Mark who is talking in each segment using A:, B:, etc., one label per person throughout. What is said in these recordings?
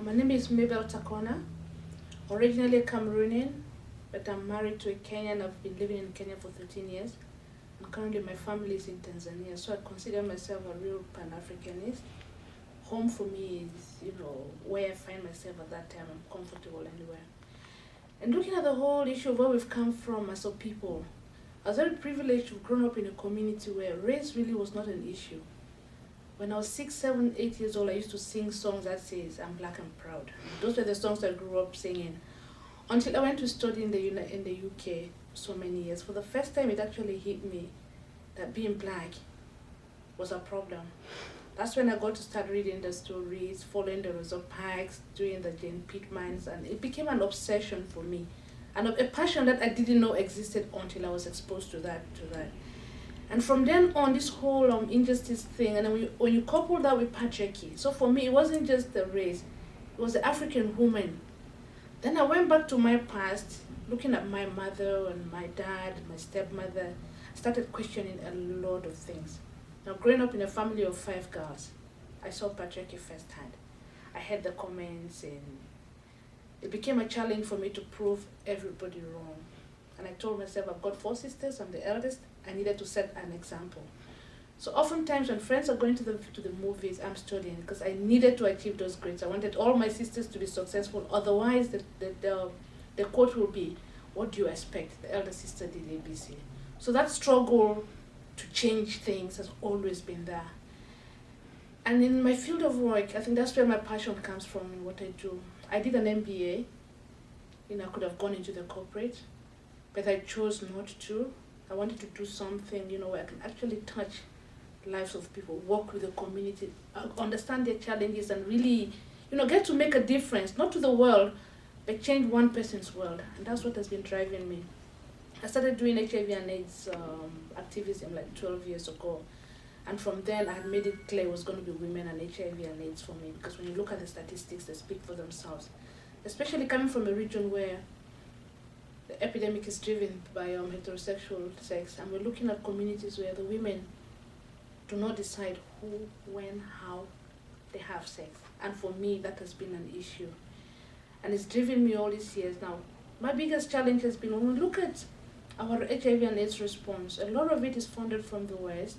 A: My name is Mabel Takona, originally a Cameroonian, but I'm married to a Kenyan. I've been living in Kenya for 13 years. And currently my family is in Tanzania, so I consider myself a real Pan-Africanist. Home for me is, where I find myself at that time. I'm comfortable anywhere. And looking at the whole issue of where we've come from as a people, I was very privileged to have grown up in a community where race really was not an issue. When I was 6, 7, 8 years old, I used to sing songs that says, "I'm black and proud." Those were the songs I grew up singing. Until I went to study in the UK so many years. For the first time, it actually hit me that being black was a problem. That's when I got to start reading the stories, following the Rosa Parks, doing the Jane Pittmans, and it became an obsession for me. And a passion that I didn't know existed until I was exposed to that. And from then on, this whole injustice thing, and then when you couple that with patriarchy, so for me, it wasn't just the race, it was the African woman. Then I went back to my past, looking at my mother and my dad, my stepmother, started questioning a lot of things. Now, growing up in a family of 5 girls, I saw patriarchy firsthand. I heard the comments, and it became a challenge for me to prove everybody wrong. And I told myself, I've got 4 sisters, I'm the eldest, I needed to set an example. So oftentimes when friends are going to the movies, I'm studying because I needed to achieve those grades. I wanted all my sisters to be successful. Otherwise, the quote will be, "What do you expect? The elder sister did ABC." So that struggle to change things has always been there. And in my field of work, I think that's where my passion comes from in what I do. I did an MBA. I could have gone into the corporate, but I chose not to. I wanted to do something, where I can actually touch lives of people, work with the community, understand their challenges, and really, get to make a difference, not to the world, but change one person's world. And that's what has been driving me. I started doing HIV&AIDS activism like 12 years ago. And from then, I had made it clear it was going to be women and HIV&AIDS for me. Because when you look at the statistics, they speak for themselves. Especially coming from a region where the epidemic is driven by heterosexual sex. And we're looking at communities where the women do not decide who, when, how they have sex. And for me, that has been an issue. And it's driven me all these years now. My biggest challenge has been when we look at our HIV&AIDS response, a lot of it is funded from the West.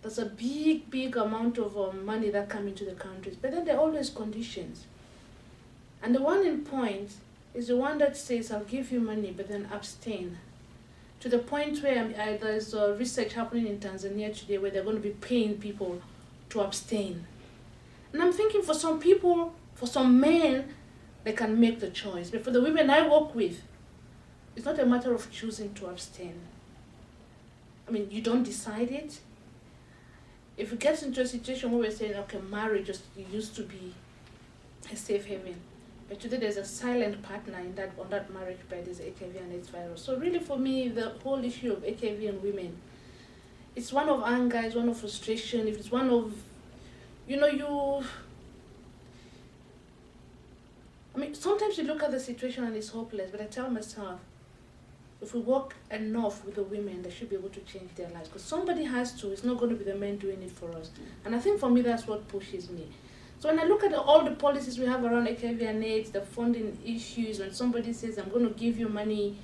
A: There's a big amount of money that comes into the countries, but then there are always conditions. And the one in point is the one that says, "I'll give you money, but then abstain." To the point where there's research happening in Tanzania today where they're going to be paying people to abstain. And I'm thinking for some people, for some men, they can make the choice. But for the women I work with, it's not a matter of choosing to abstain. You don't decide it. If it gets into a situation where we're saying, okay, marriage used to be a safe haven, but today there's a silent partner on that marriage bed is HIV&AIDS virus. So really for me, the whole issue of HIV and women, it's one of anger, it's one of frustration, it's one of, sometimes you look at the situation and it's hopeless, but I tell myself, if we work enough with the women, they should be able to change their lives. Because somebody has to, it's not going to be the men doing it for us. And I think for me, that's what pushes me. So when I look at all the policies we have around HIV&AIDS, the funding issues, when somebody says, "I'm going to give you money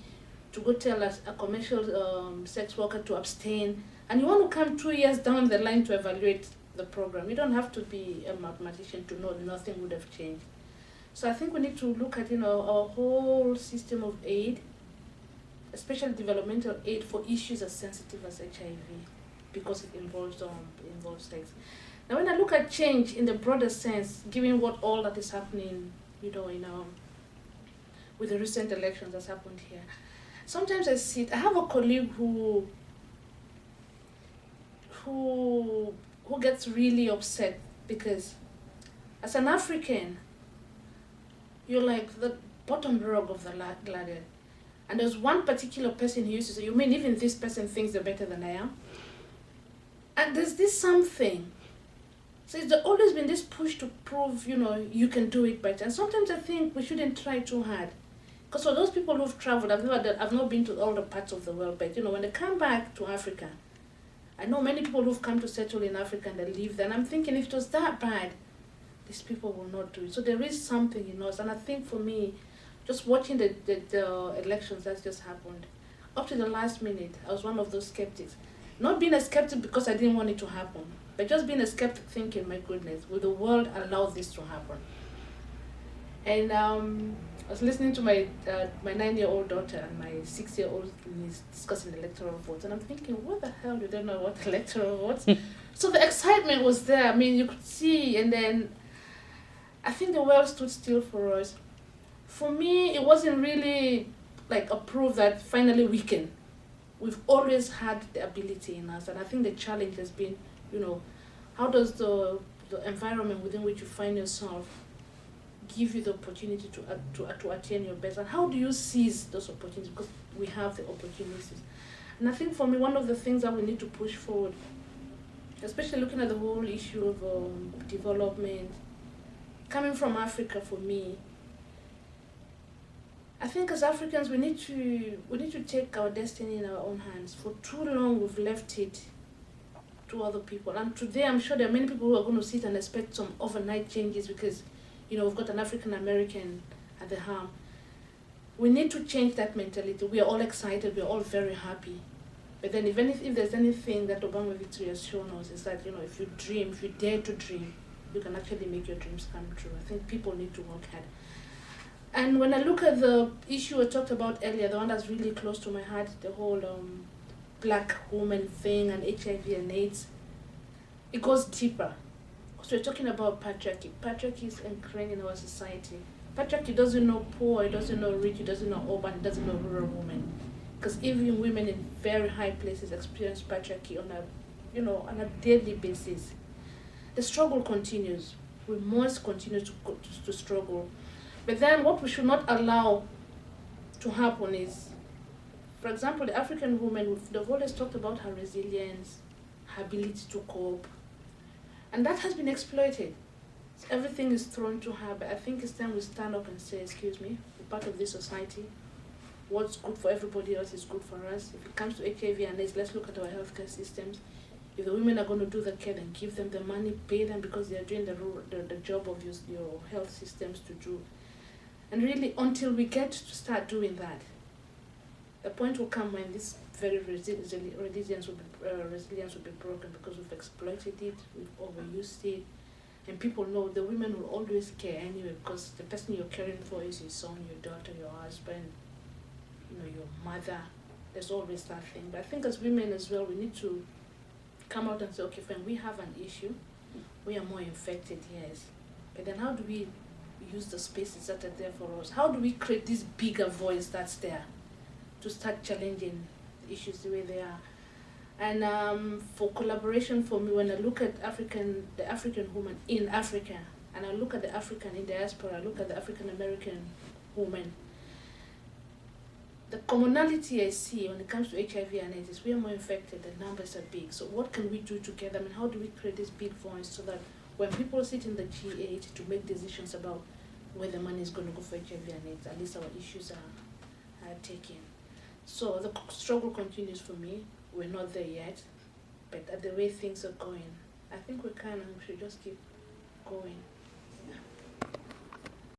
A: to go tell a commercial sex worker to abstain," and you want to come 2 years down the line to evaluate the program, you don't have to be a mathematician to know nothing would have changed. So I think we need to look at our whole system of aid, especially developmental aid for issues as sensitive as HIV, because it involves sex. Now, when I look at change in the broader sense, given what all that is happening, with the recent elections that's happened here, sometimes I have a colleague who gets really upset because as an African, you're like the bottom rung of the ladder. And there's one particular person who used to say, "You mean even this person thinks they're better than I am?" And there's this something. So there's always been this push to prove, you can do it better. And sometimes I think we shouldn't try too hard. Because for those people who've traveled, I've not been to all the parts of the world, but when they come back to Africa, I know many people who've come to settle in Africa and they live there. And I'm thinking if it was that bad, these people will not do it. So there is something in us. And I think for me, just watching the elections that just happened, up to the last minute, I was one of those skeptics. Not being a skeptic because I didn't want it to happen, but just being a skeptic thinking, my goodness, will the world allow this to happen? And I was listening to my 9-year-old daughter and my 6-year-old niece discussing electoral votes, and I'm thinking, what the hell do they know what electoral votes? So the excitement was there. I mean, you could see, and then I think the world stood still for us. For me, it wasn't really like a proof that finally we can. We've always had the ability in us, and I think the challenge has been, how does the environment within which you find yourself give you the opportunity to attain your best, and how do you seize those opportunities, because we have the opportunities. And I think for me, one of the things that we need to push forward, especially looking at the whole issue of development, coming from Africa, for me, I think as Africans we need to take our destiny in our own hands. For too long we've left it to other people, and today I'm sure there are many people who are going to sit and expect some overnight changes because we've got an African American at the helm. We need to change that mentality. We are all excited, we are all very happy. But then if there's anything that Obama victory has shown us, is that if you dare to dream, you can actually make your dreams come true. I think people need to work hard. And when I look at the issue I talked about earlier, the one that's really close to my heart, the whole black woman thing and HIV and AIDS, it goes deeper. So we're talking about patriarchy. Patriarchy is ingrained in our society. Patriarchy doesn't know poor, it doesn't know rich, it doesn't know urban, it doesn't know rural women. Because even women in very high places experience patriarchy on a daily basis. The struggle continues. We must continue to struggle. But then what we should not allow to happen is, for example, the African woman, they've always talked about her resilience, her ability to cope. And that has been exploited. Everything is thrown to her, but I think it's time we stand up and say, excuse me, we're part of this society. What's good for everybody else is good for us. If it comes to HIV and AIDS, let's look at our healthcare systems. If the women are going to do the care, then give them the money, pay them because they are doing the job of your health systems to do. And really, until we get to start doing that, the point will come when this very resilience will be broken because we've exploited it, we've overused it, and people know the women will always care anyway because the person you're caring for is your son, your daughter, your husband, your mother. There's always that thing. But I think as women as well, we need to come out and say, okay, when we have an issue, we are more infected, yes. But then how do we use the spaces that are there for us? How do we create this bigger voice that's there to start challenging the issues the way they are? And for collaboration, for me, when I look at the African woman in Africa, and I look at the African in diaspora, I look at the African American woman, the commonality I see when it comes to HIV and AIDS is we are more infected, the numbers are big. So what can we do together? I mean, how do we create this big voice so that when people sit in the G8 to make decisions about where the money is going to go for HIV and AIDS, at least our issues are taken. So the struggle continues for me. We're not there yet, but at the way things are going, I think we can and we should just keep going.